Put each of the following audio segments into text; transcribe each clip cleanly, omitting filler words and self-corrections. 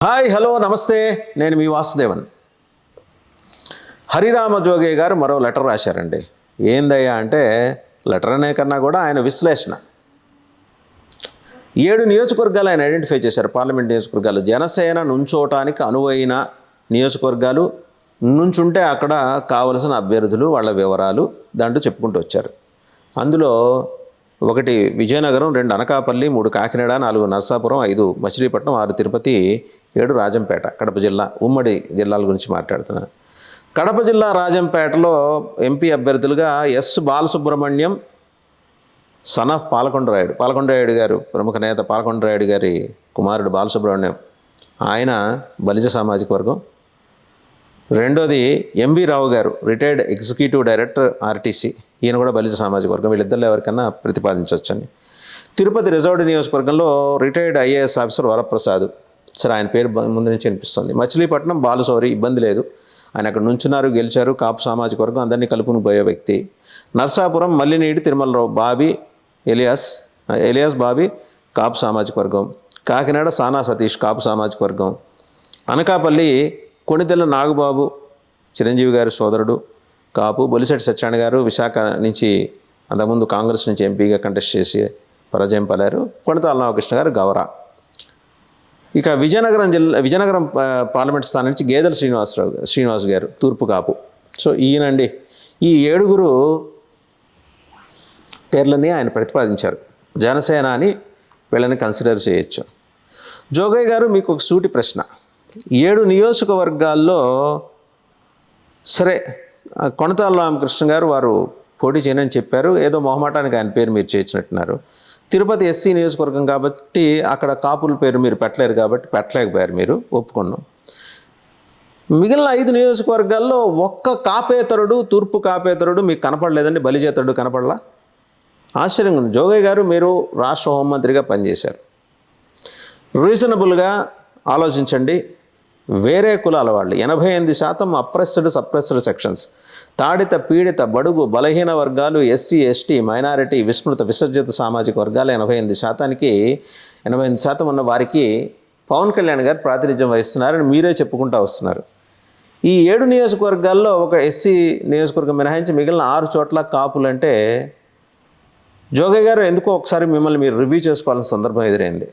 Hi hello నమస్తే, నేను మీ వాసుదేవన్. హరిరామ జోగే గారు మరో లెటర్ రాశారండి. ఏందయ్యా అంటే లెటర్ అనే కన్నా కూడా ఆయన విశ్లేషణ. 7 నియోజకవర్గాలు ఆయన ఐడెంటిఫై చేశారు. పార్లమెంట్ నియోజకవర్గాలు జనసేన నుంచోటానికి అనువైన నియోజకవర్గాలు, నుంచుంటే అక్కడ కావలసిన అభ్యర్థులు, వాళ్ళ వివరాలు దాంట్లో చెప్పుకుంటూ వచ్చారు. అందులో 1 విజయనగరం, 2 అనకాపల్లి, 3 కాకినాడ, 4 నరసాపురం, 5 మచిలీపట్నం, 6 తిరుపతి, 7 రాజంపేట, కడప జిల్లా, ఉమ్మడి జిల్లాల గురించి మాట్లాడుతున్నా. కడప జిల్లా రాజంపేటలో ఎంపీ అభ్యర్థులుగా S Balasubrahmanyam, son of Palakondarayudu గారు, ప్రముఖ నేత పాలకొండరాయుడు గారి కుమారుడు బాలసుబ్రహ్మణ్యం, ఆయన బలిజ సామాజిక వర్గం. రెండోది ఎంవి రావు గారు, రిటైర్డ్ ఎగ్జిక్యూటివ్ డైరెక్టర్ ఆర్టీసీ, ఈయన కూడా బలిజ సామాజిక వర్గం. వీళ్ళిద్దరిలో ఎవరికన్నా ప్రతిపాదించవచ్చని. తిరుపతి రిజర్వ్డ్ నియోజకవర్గంలో రిటైర్డ్ ఐఏఎస్ ఆఫీసర్ వరప్రసాద్, సరే ఆయన పేరు ముందు నుంచి అనిపిస్తుంది. మచిలీపట్నం బాలశౌరి, ఇబ్బంది లేదు, ఆయన అక్కడ నుంచున్నారు, గెలిచారు, కాపు సామాజిక వర్గం, అందరినీ కలుపుకుని పోయే వ్యక్తి. నర్సాపురం మల్లినీటి తిరుమలరావు, బాబీ ఎలియాస్ బాబీ, కాపు సామాజిక వర్గం. కాకినాడ సానా సతీష్, కాపు సామాజిక వర్గం. అనకాపల్లి కొణిదెల నాగబాబు, చిరంజీవి గారి సోదరుడు, కాపు. బొలిశెట్టి సత్యనారాయణ గారు విశాఖ నుంచి అంతకుముందు కాంగ్రెస్ నుంచి ఎంపీగా కంటెస్ట్ చేసి పరాజయం పాలారు. కొణితాల రామకృష్ణ గారు గౌర. ఇక విజయనగరం పార్లమెంట్ స్థానం నుంచి గేదెల శ్రీనివాస్ గారు, తూర్పు కాపు. సో ఈయనండి, ఈ 7 పేర్లని ఆయన ప్రతిపాదించారు. జనసేన అని వీళ్ళని కన్సిడర్ చేయొచ్చు. జోగయ్య గారు, మీకు ఒక సూటి ప్రశ్న. 7 నియోజకవర్గాల్లో సరే కొణతాల రామకృష్ణ గారు వారు పోటీ చేయనని చెప్పారు. ఏదో మొహమాటానికి ఆయన పేరు మీరు చేర్చినట్టున్నారు. తిరుపతి ఎస్సీ నియోజకవర్గం కాబట్టి అక్కడ కాపుల పేరు మీరు పెట్టలేరు కాబట్టి పెట్టలేకపోయారు, మీరు ఒప్పుకున్నాం. మిగిలిన 5 నియోజకవర్గాల్లో ఒక్క కాపేతరుడు, తూర్పు కాపేతరుడు మీకు కనపడలేదండి. బలిజేతరుడు కనపడలా? ఆశ్చర్యంగా ఉంది. జోగయ్య గారు, మీరు రాష్ట్ర హోంమంత్రిగా పనిచేశారు. రీజనబుల్గా ఆలోచించండి. వేరే కులాల వాళ్ళు 88% అప్రెస్డ్ సప్రెస్డ్ సెక్షన్స్, తాడిత పీడిత బడుగు బలహీన వర్గాలు, ఎస్సీ ఎస్టీ మైనారిటీ విస్మృత విసర్జిత సామాజిక వర్గాలు 88% ఉన్న వారికి పవన్ కళ్యాణ్ గారు ప్రాతినిధ్యం వహిస్తున్నారని మీరే చెప్పుకుంటూ వస్తున్నారు. ఈ 7 నియోజకవర్గాల్లో ఒక ఎస్సీ నియోజకవర్గం మినహాయించి మిగిలిన 6 చోట్ల కాపులంటే జోగయ్య గారు ఎందుకో ఒకసారి మిమ్మల్ని మీరు రివ్యూ చేసుకోవాల్సిన సందర్భం ఎదురైంది.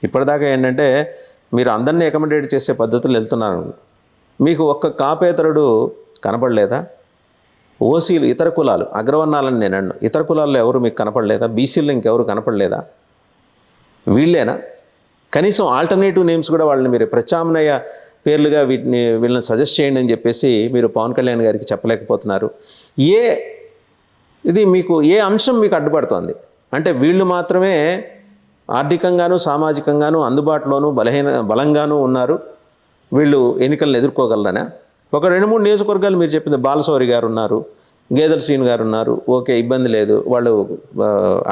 ఇప్పటిదాకా ఏంటంటే మీరు అందరినీ అకామిడేట్ చేసే పద్ధతులు వెళ్తున్నారు. మీకు ఒక్క కాపేతరుడు కనపడలేదా? ఓసీలు, ఇతర కులాలు, అగ్రవర్ణాలని నేను అన్ను, ఇతర కులాల్లో ఎవరు మీకు కనపడలేదా? బీసీలు ఇంకెవరు కనపడలేదా? వీళ్ళేనా? కనీసం ఆల్టర్నేటివ్ నేమ్స్ కూడా వాళ్ళని మీరు ప్రత్యామ్నాయ పేర్లుగా వీళ్ళని సజెస్ట్ చేయండి అని చెప్పేసి మీరు పవన్ కళ్యాణ్ గారికి చెప్పలేకపోతున్నారు. ఏ అంశం మీకు అడ్డుపడుతోంది? అంటే వీళ్ళు మాత్రమే ఆర్థికంగాను సామాజికంగాను అందుబాటులోనూ బలంగానూ ఉన్నారు, వీళ్ళు ఎన్నికలను ఎదుర్కోగలరనా? ఒక 2-3 నియోజకవర్గాలు మీరు చెప్పింది, బాలశౌరి గారు ఉన్నారు, గేదెల శ్రీను గారు ఉన్నారు, ఓకే, ఇబ్బంది లేదు, వాళ్ళు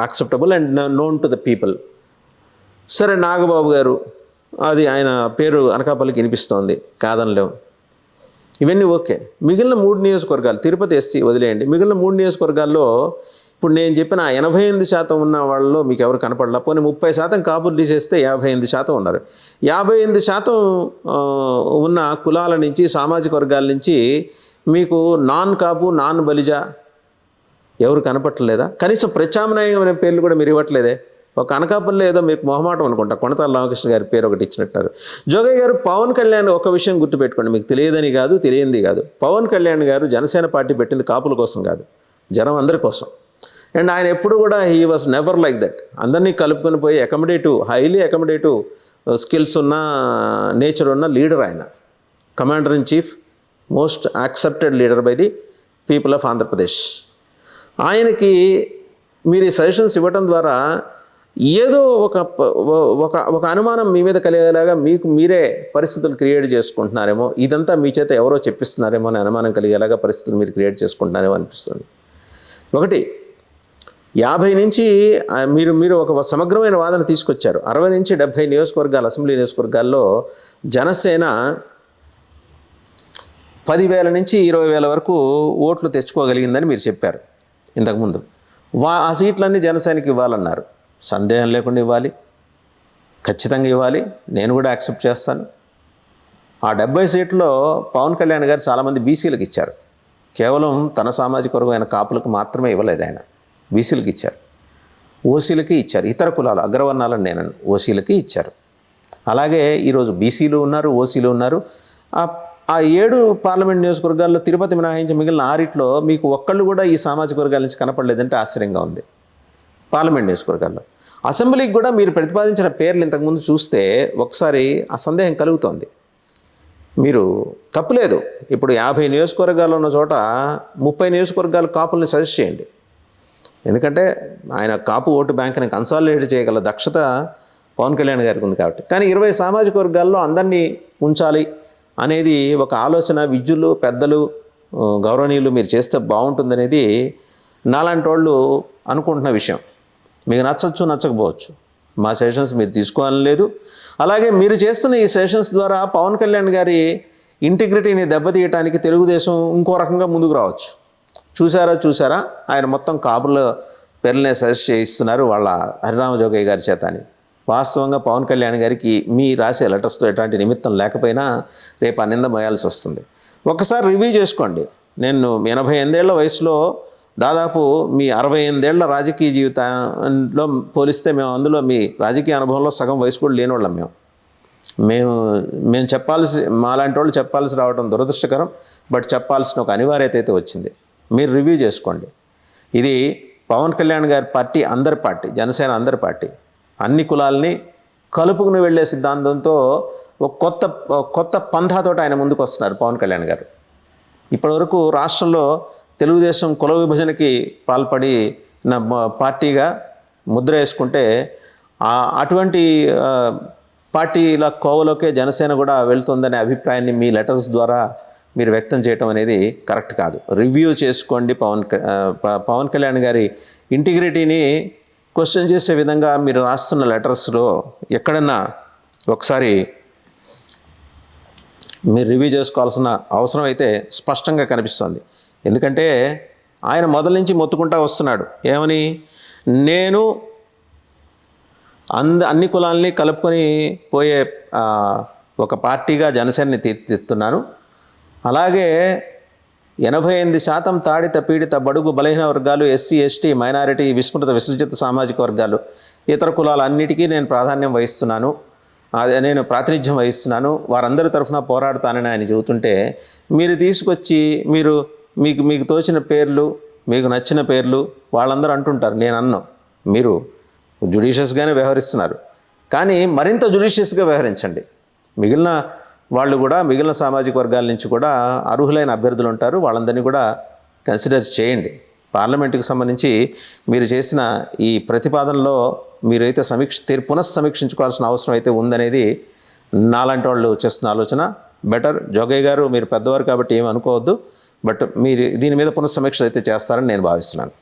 acceptable and known to the people. సరే, నాగబాబు గారు, అది ఆయన పేరు అనకాపల్లికి వినిపిస్తోంది, కాదనలేము, ఇవన్నీ ఓకే. మిగిలిన 3 నియోజకవర్గాలు, తిరుపతి ఎస్సీ వదిలేయండి, మిగిలిన 3 నియోజకవర్గాల్లో ఇప్పుడు నేను చెప్పిన 88% ఉన్న వాళ్ళలో మీకు ఎవరు కనపడలా. పోనీ 30% కాపులు తీసేస్తే 58% ఉన్నారు. 58% ఉన్న కులాల నుంచి, సామాజిక వర్గాల నుంచి మీకు నాన్ కాపు, నాన్ బలిజ ఎవరు కనపట్టలేదా? కనీసం ప్రత్యామ్నాయమైన పేర్లు కూడా మీరు ఇవ్వట్లేదే. ఒక అనకాపల్లి ఏదో మీకు మొహమాటం అనుకుంటా, కొణతాల రామకృష్ణ గారి పేరు ఒకటి ఇచ్చినట్టారు. జోగయ్య గారు, పవన్ కళ్యాణ్ ఒక విషయం గుర్తుపెట్టుకోండి, మీకు తెలియదని కాదు, తెలియంది కాదు. పవన్ కళ్యాణ్ గారు జనసేన పార్టీ పెట్టింది కాపుల కోసం కాదు, జనం అందరి కోసం. అండ్ ఆయన ఎప్పుడు కూడా he was never like that. అందరినీ కలుపుకొని పోయి హైలీ అకామిడేటివ్ స్కిల్స్ ఉన్న, నేచర్ ఉన్న లీడర్ ఆయన. Commander in chief, most accepted leader by the people of Andhra Pradesh. ఆయనకి మీరు ఈ సజెషన్స్ ఇవ్వటం ద్వారా ఏదో ఒక అనుమానం మీ మీద కలిగేలాగా మీకు మీరే పరిస్థితులు క్రియేట్ చేసుకుంటున్నారేమో, ఇదంతా మీ చేత ఎవరో చెప్పిస్తున్నారేమో అని అనుమానం కలిగేలాగా పరిస్థితులు మీరు క్రియేట్ చేసుకుంటున్నారేమో అనిపిస్తుంది. ఒకటి, 50 నుంచి మీరు ఒక సమగ్రమైన వాదన తీసుకొచ్చారు. 60 నుంచి 70 నియోజకవర్గాలు, అసెంబ్లీ నియోజకవర్గాల్లో జనసేన 10,000 నుంచి 20,000 వరకు ఓట్లు తెచ్చుకోగలిగిందని మీరు చెప్పారు ఇంతకుముందు. ఆ సీట్లన్నీ జనసేనకి ఇవ్వాలన్నారు. సందేహం లేకుండా ఇవ్వాలి, ఖచ్చితంగా ఇవ్వాలి, నేను కూడా యాక్సెప్ట్ చేస్తాను. ఆ 70 సీట్లో పవన్ కళ్యాణ్ గారు చాలామంది బీసీలకు ఇచ్చారు. కేవలం తన సామాజిక వర్గమైన కాపులకు మాత్రమే ఇవ్వలేదు ఆయన, బీసీలకు ఇచ్చారు, ఓసీలకి ఇచ్చారు, ఇతర కులాలు అగ్రవర్ణాలను నేను ఓసీలకి ఇచ్చారు. అలాగే ఈరోజు బీసీలు ఉన్నారు, ఓసీలు ఉన్నారు. ఆ 7 పార్లమెంట్ నియోజకవర్గాల్లో తిరుపతి మినహాయించి మిగిలిన 6 మీకు ఒక్కళ్ళు కూడా ఈ సామాజిక వర్గాల నుంచి కనపడలేదంటే ఆశ్చర్యంగా ఉంది. పార్లమెంట్ నియోజకవర్గాల్లో అసెంబ్లీకి కూడా మీరు ప్రతిపాదించిన పేర్లు ఇంతకుముందు చూస్తే ఒకసారి ఆ సందేహం కలుగుతోంది. మీరు తప్పులేదు, ఇప్పుడు 50 నియోజకవర్గాలు ఉన్న చోట 30 నియోజకవర్గాలు కాపుల్ని సజెస్ట్ చేయండి. ఎందుకంటే ఆయన కాపు ఓటు బ్యాంక్ని కన్సాలిడేట్ చేయగల దక్షత పవన్ కళ్యాణ్ గారికి ఉంది కాబట్టి. కానీ 20 సామాజిక వర్గాల్లో అందరినీ ఉంచాలి అనేది ఒక ఆలోచన విద్యులు, పెద్దలు, గౌరవనీయులు మీరు చేస్తే బాగుంటుందనేది నాలాంటి వాళ్ళు అనుకుంటున్న విషయం. మీకు నచ్చచ్చు, నచ్చకపోవచ్చు, మా సెషన్స్ మీరు తీసుకోవాలని లేదు. అలాగే మీరు చేస్తున్న ఈ సెషన్స్ ద్వారా పవన్ కళ్యాణ్ గారి ఇంటిగ్రిటీని దెబ్బతీయటానికి తెలుగుదేశం ఇంకో రకంగా ముందుకు రావచ్చు. చూసారా ఆయన మొత్తం కాపుల పేర్లనే సజెస్ట్ చేయిస్తున్నారు వాళ్ళ హరిరామ జోగయ్య గారి చేత అని. వాస్తవంగా పవన్ కళ్యాణ్ గారికి మీ రాసే లెటర్స్తో ఎలాంటి నిమిత్తం లేకపోయినా రేపు ఆ నింద మోయాల్సి వస్తుంది. ఒకసారి రివ్యూ చేసుకోండి. నేను 88 ఏళ్ల వయసులో దాదాపు మీ 68 ఏళ్ల రాజకీయ జీవితంలో పోలిస్తే మేము అందులో మీ రాజకీయ అనుభవంలో సగం వయసు కూడా లేని వాళ్ళం. మేము చెప్పాల్సి, మాలాంటి వాళ్ళు చెప్పాల్సి రావడం దురదృష్టకరం. బట్ చెప్పాల్సిన ఒక అనివార్యత అయితే వచ్చింది. మీరు రివ్యూ చేసుకోండి. ఇది పవన్ కళ్యాణ్ గారి పార్టీ అందరి పార్టీ, జనసేన అందరి పార్టీ. అన్ని కులాలని కలుపుకుని వెళ్ళే సిద్ధాంతంతో ఒక కొత్త పంథాతో ఆయన ముందుకు వస్తున్నారు పవన్ కళ్యాణ్ గారు. ఇప్పటివరకు రాష్ట్రంలో తెలుగుదేశం కుల విభజనకి పాల్పడి నా పార్టీగా ముద్ర వేసుకుంటే అటువంటి పార్టీల కోవలోకే జనసేన కూడా వెళ్తుందనే అభిప్రాయాన్ని మీ లెటర్స్ ద్వారా మీరు వ్యక్తం చేయటం అనేది కరెక్ట్ కాదు. రివ్యూ చేసుకోండి. పవన్ కళ్యాణ్ గారి ఇంటిగ్రిటీని క్వశ్చన్ చేసే విధంగా మీరు రాస్తున్న లెటర్స్లో ఎక్కడన్నా ఒకసారి మీరు రివ్యూ చేసుకోవాల్సిన అవసరం అయితే స్పష్టంగా కనిపిస్తుంది. ఎందుకంటే ఆయన మొదల నుంచి మొత్తుకుంటా వస్తున్నాడు. ఏమని? నేను అన్ని కులాలని కలుపుకొని పోయే ఒక పార్టీగా జనసేనని తీర్చిదిద్దుతున్నాను. అలాగే 88% తాడిత పీడిత బడుగు బలహీన వర్గాలు, ఎస్సీ ఎస్టీ మైనారిటీ విస్మృత విసర్జిత సామాజిక వర్గాలు, ఇతర కులాలన్నిటికీ నేను ప్రాధాన్యం వహిస్తున్నాను, అదే నేను ప్రాతినిధ్యం వహిస్తున్నాను, వారందరి తరఫున పోరాడుతానని ఆయన చెబుతుంటే మీరు తీసుకొచ్చి మీకు తోచిన పేర్లు, మీకు నచ్చిన పేర్లు వాళ్ళందరూ అంటుంటారు. నేను అన్నాను, మీరు జ్యుడిషియస్గానే వ్యవహరిస్తున్నారు, కానీ మరింత జ్యుడిషియస్గా వ్యవహరించండి. మిగిలిన వాళ్ళు కూడా, మిగిలిన సామాజిక వర్గాల నుంచి కూడా అర్హులైన అభ్యర్థులు ఉంటారు, వాళ్ళందరినీ కూడా కన్సిడర్ చేయండి. పార్లమెంటుకి సంబంధించి మీరు చేసిన ఈ ప్రతిపాదనలో మీరైతే పునఃసమీక్షించుకోవాల్సిన అవసరం అయితే ఉందనేది నాలాంటి వాళ్ళు చేస్తున్న ఆలోచన. బెటర్. జోగయ్య గారు మీరు పెద్దవారు కాబట్టి ఏమి అనుకోవద్దు, బట్ మీరు దీని మీద పునఃసమీక్ష అయితే చేస్తారని నేను భావిస్తున్నాను.